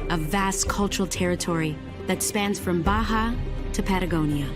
a vast cultural territory that spans from Baja to Patagonia,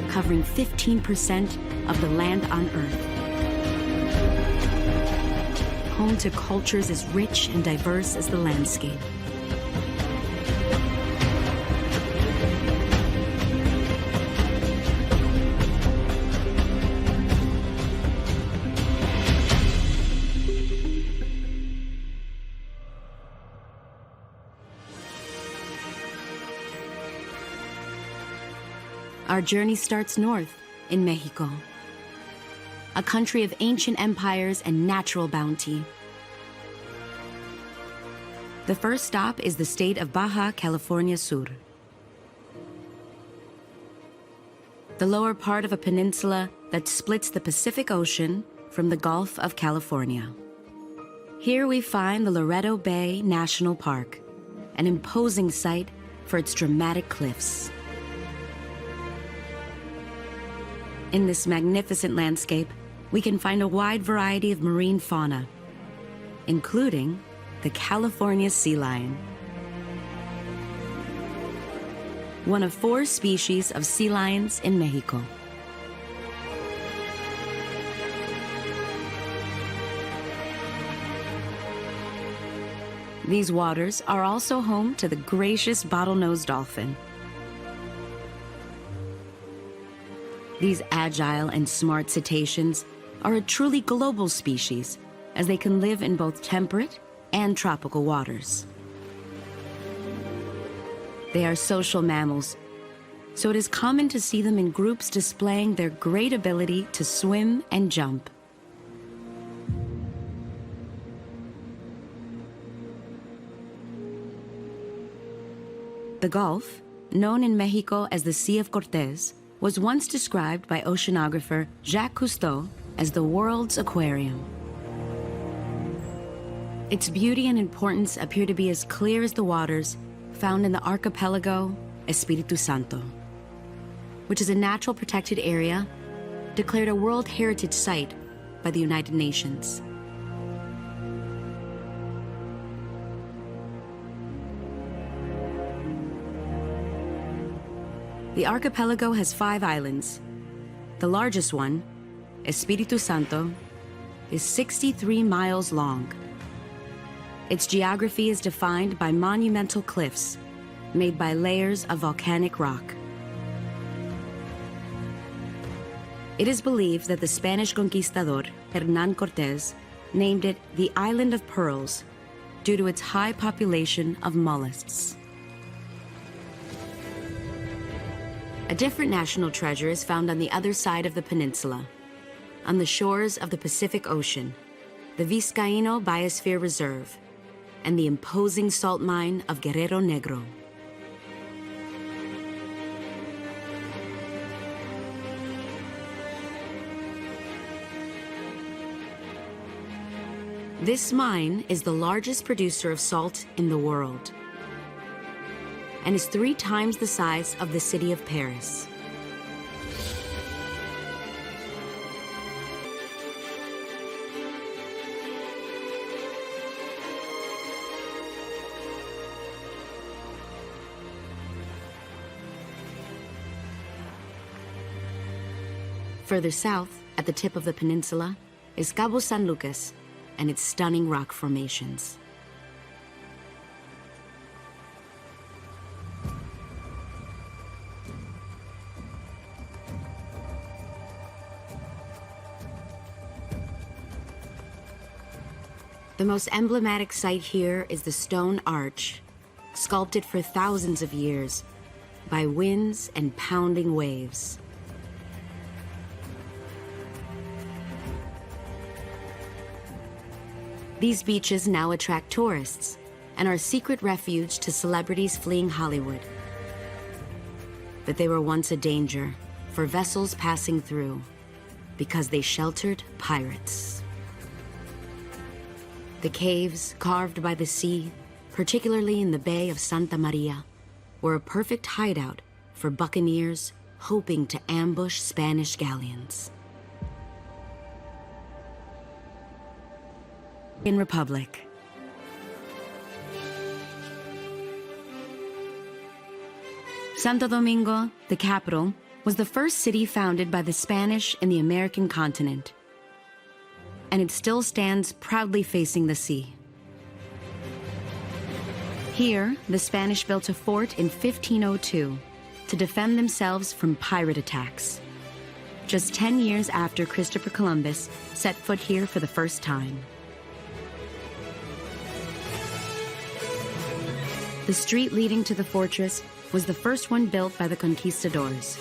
covering 15% of the land on Earth. Home to cultures as rich and diverse as the landscape. Our journey starts north in Mexico, a country of ancient empires and natural bounty. The first stop is the state of Baja California Sur, the lower part of a peninsula that splits the Pacific Ocean from the Gulf of California. Here we find the Loreto Bay National Park, an imposing site for its dramatic cliffs. In this magnificent landscape, we can find a wide variety of marine fauna, including the California sea lion, one of 4 species of sea lions in Mexico. These waters are also home to the gracious bottlenose dolphin. These agile and smart cetaceans are a truly global species, as they can live in both temperate and tropical waters. They are social mammals, so it is common to see them in groups displaying their great ability to swim and jump. The Gulf, known in Mexico as the Sea of Cortés, was once described by oceanographer Jacques Cousteau as the world's aquarium. Its beauty and importance appear to be as clear as the waters found in the archipelago Espiritu Santo, which is a natural protected area declared a World Heritage Site by the United Nations. The archipelago has 5 islands. The largest one, Espiritu Santo, is 63 miles long. Its geography is defined by monumental cliffs made by layers of volcanic rock. It is believed that the Spanish conquistador, Hernán Cortés, named it the Island of Pearls due to its high population of mollusks. A different national treasure is found on the other side of the peninsula, on the shores of the Pacific Ocean, the Vizcaíno Biosphere Reserve, and the imposing salt mine of Guerrero Negro. This mine is the largest producer of salt in the world, and is 3 times the size of the city of Paris. Further south, at the tip of the peninsula, is Cabo San Lucas and its stunning rock formations. The most emblematic site here is the stone arch, sculpted for thousands of years by winds and pounding waves. These beaches now attract tourists and are a secret refuge to celebrities fleeing Hollywood. But they were once a danger for vessels passing through because they sheltered pirates. The caves, carved by the sea, particularly in the Bay of Santa Maria, were a perfect hideout for buccaneers hoping to ambush Spanish galleons. In Republic. Santo Domingo, the capital, was the first city founded by the Spanish in the American continent, and it still stands proudly facing the sea. Here, the Spanish built a fort in 1502 to defend themselves from pirate attacks, just 10 years after Christopher Columbus set foot here for the first time. The street leading to the fortress was the first one built by the conquistadors.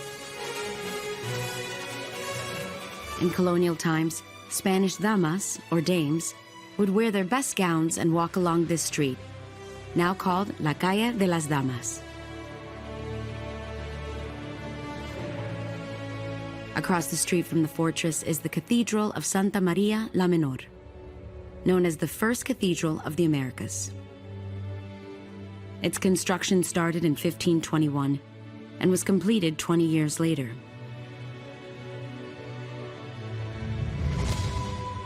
In colonial times, Spanish damas, or dames, would wear their best gowns and walk along this street, now called La Calle de las Damas. Across the street from the fortress is the Cathedral of Santa Maria la Menor, known as the first cathedral of the Americas. Its construction started in 1521 and was completed 20 years later.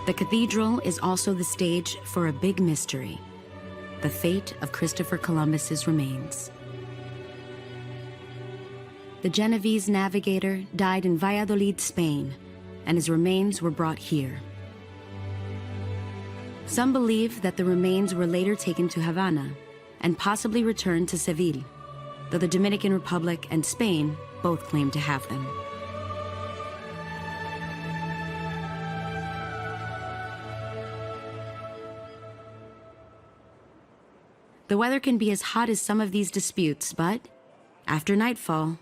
The cathedral is also the stage for a big mystery: the fate of Christopher Columbus's remains. The Genovese navigator died in Valladolid, Spain, and his remains were brought here. Some believe that the remains were later taken to Havana and possibly returned to Seville, though the Dominican Republic and Spain both claim to have them. The weather can be as hot as some of these disputes, but after nightfall,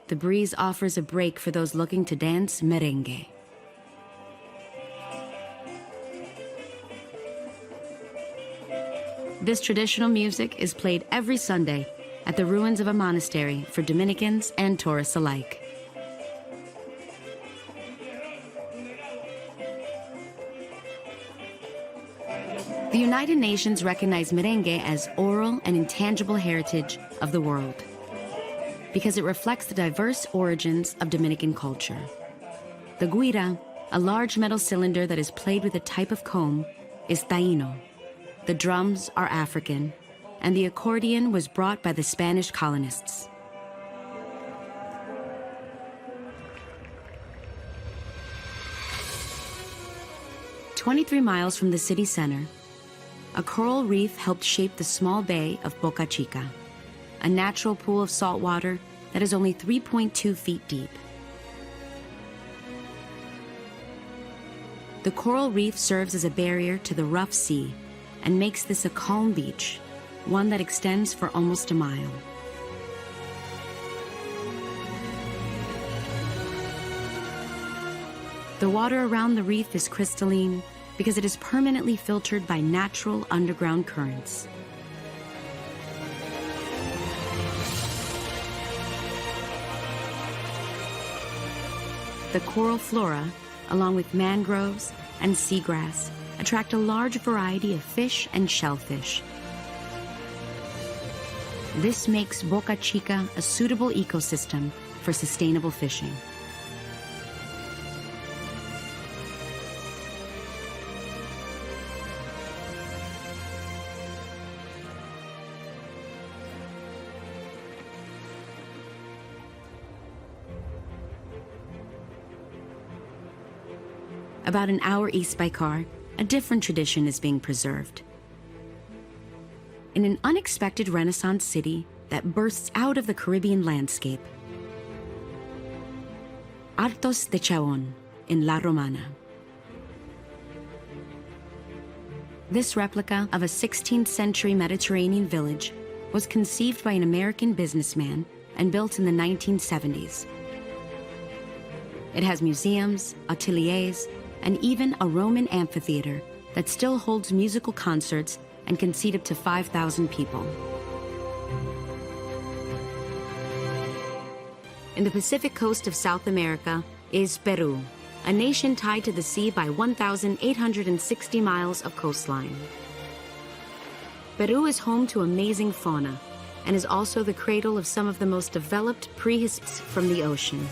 the breeze offers a break for those looking to dance merengue. This traditional music is played every Sunday at the ruins of a monastery for Dominicans and tourists alike. The United Nations recognize merengue as oral and intangible heritage of the world because it reflects the diverse origins of Dominican culture. The guira, a large metal cylinder that is played with a type of comb, is Taíno. The drums are African, and the accordion was brought by the Spanish colonists. "23 miles from the city center, a coral reef helped shape the small bay of Boca Chica, a natural pool of salt water that is only 3.2 feet deep. The coral reef serves as a barrier to the rough sea and makes this a calm beach, one that extends for almost a mile. The water around the reef is crystalline because it is permanently filtered by natural underground currents. The coral flora, along with mangroves and seagrass, attract a large variety of fish and shellfish. This makes Boca Chica a suitable ecosystem for sustainable fishing. About an hour east by car, a different tradition is being preserved. In an unexpected Renaissance city that bursts out of the Caribbean landscape, Altos de Chaon in La Romana. This replica of a 16th century Mediterranean village was conceived by an American businessman and built in the 1970s. It has museums, ateliers, and even a Roman amphitheater that still holds musical concerts and can seat up to 5,000 people. In the Pacific coast of South America is Peru, a nation tied to the sea by 1,860 miles of coastline. Peru is home to amazing fauna and is also the cradle of some of the most developed prehistories from the ocean.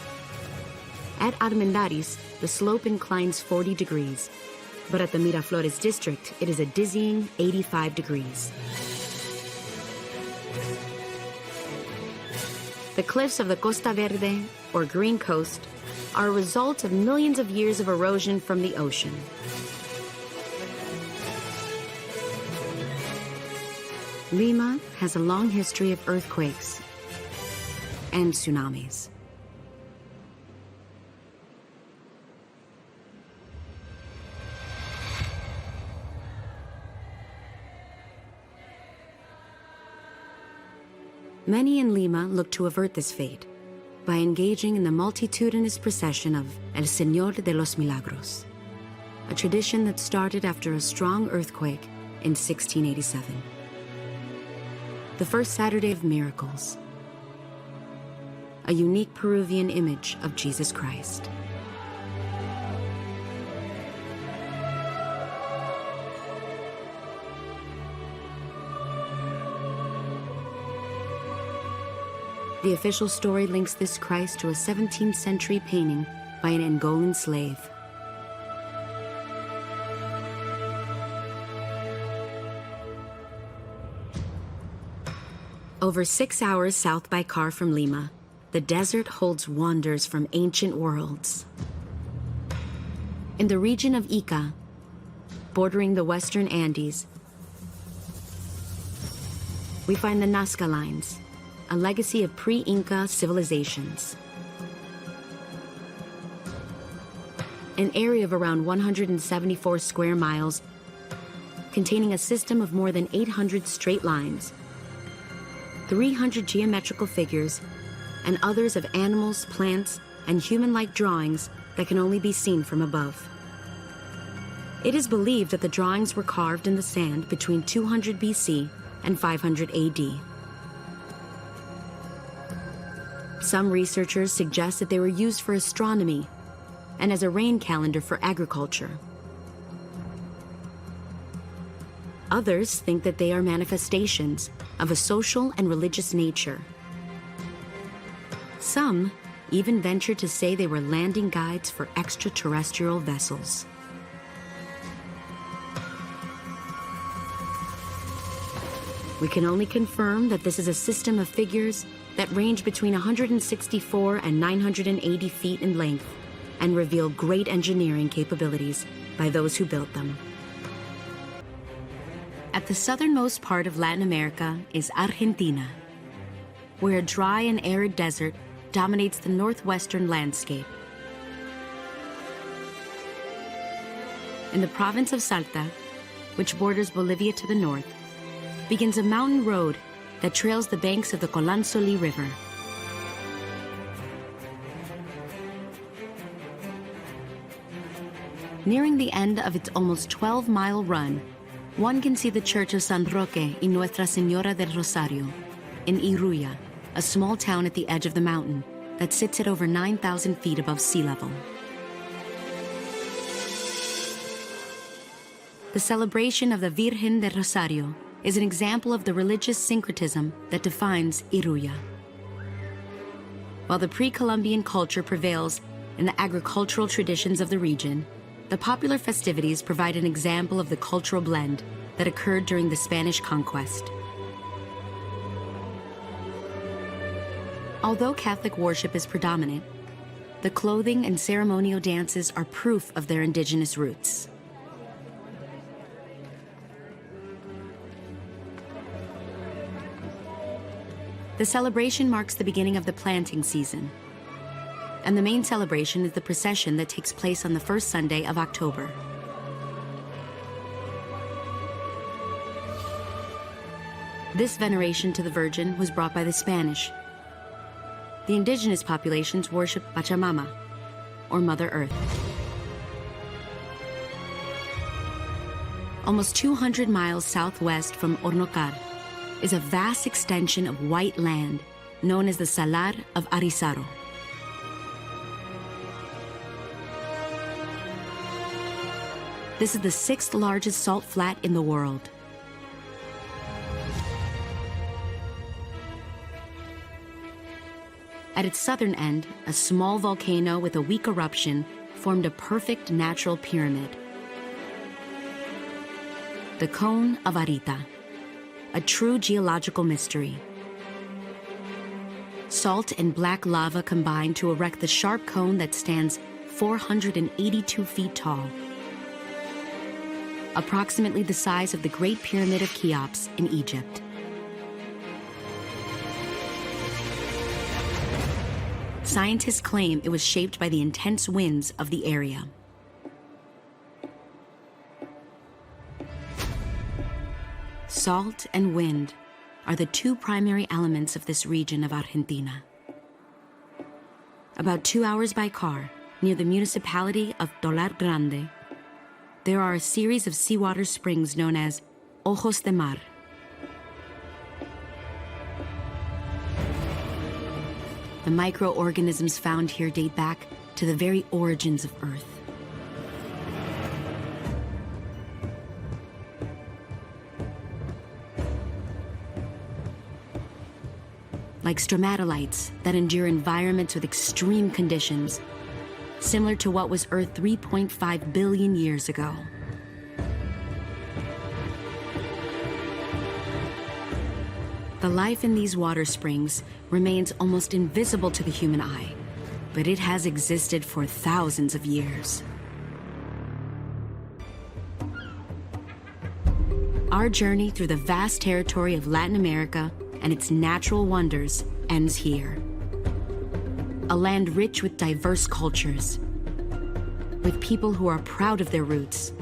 At Armendáriz, the slope inclines 40 degrees, but at the Miraflores district, it is a dizzying 85 degrees. The cliffs of the Costa Verde, or Green Coast, are a result of millions of years of erosion from the ocean. Lima has a long history of earthquakes and tsunamis. Many in Lima look to avert this fate by engaging in the multitudinous procession of El Señor de los Milagros, a tradition that started after a strong earthquake in 1687. The first Saturday of Miracles, a unique Peruvian image of Jesus Christ. The official story links this Christ to a 17th century painting by an Angolan slave. Over 6 hours south by car from Lima, the desert holds wonders from ancient worlds. In the region of Ica, bordering the western Andes, we find the Nazca Lines, a legacy of pre-Inca civilizations. An area of around 174 square miles, containing a system of more than 800 straight lines, 300 geometrical figures, and others of animals, plants, and human-like drawings that can only be seen from above. It is believed that the drawings were carved in the sand between 200 BC and 500 AD. Some researchers suggest that they were used for astronomy and as a rain calendar for agriculture. Others think that they are manifestations of a social and religious nature. Some even venture to say they were landing guides for extraterrestrial vessels. We can only confirm that this is a system of figures that range between 164 and 980 feet in length and reveal great engineering capabilities by those who built them. At the southernmost part of Latin America is Argentina, where a dry and arid desert dominates the northwestern landscape. In the province of Salta, which borders Bolivia to the north, begins a mountain road that trails the banks of the Colanzoli River. Nearing the end of its almost 12-mile run, one can see the church of San Roque y Nuestra Señora del Rosario in Iruya, a small town at the edge of the mountain that sits at over 9,000 feet above sea level. The celebration of the Virgen del Rosario is an example of the religious syncretism that defines Iruya. While the pre-Columbian culture prevails in the agricultural traditions of the region, the popular festivities provide an example of the cultural blend that occurred during the Spanish conquest. Although Catholic worship is predominant, the clothing and ceremonial dances are proof of their indigenous roots. The celebration marks the beginning of the planting season, and the main celebration is the procession that takes place on the first Sunday of October. This veneration to the Virgin was brought by the Spanish. The indigenous populations worship Pachamama, or Mother Earth. Almost 200 miles southwest from Hornocar is a vast extension of white land known as the Salar of Arizaro. This is the 6th largest salt flat in the world. At its southern end, a small volcano with a weak eruption formed a perfect natural pyramid. The Cone of Arita, a true geological mystery. Salt and black lava combine to erect the sharp cone that stands 482 feet tall, approximately the size of the Great Pyramid of Cheops in Egypt. Scientists claim it was shaped by the intense winds of the area. Salt and wind are the two primary elements of this region of Argentina. About 2 hours by car, near the municipality of Tolar Grande, there are a series of seawater springs known as Ojos de Mar. The microorganisms found here date back to the very origins of Earth. Like stromatolites that endure environments with extreme conditions, similar to what was Earth 3.5 billion years ago. The life in these water springs remains almost invisible to the human eye, but it has existed for thousands of years. Our journey through the vast territory of Latin America and its natural wonders ends here. A land rich with diverse cultures, with people who are proud of their roots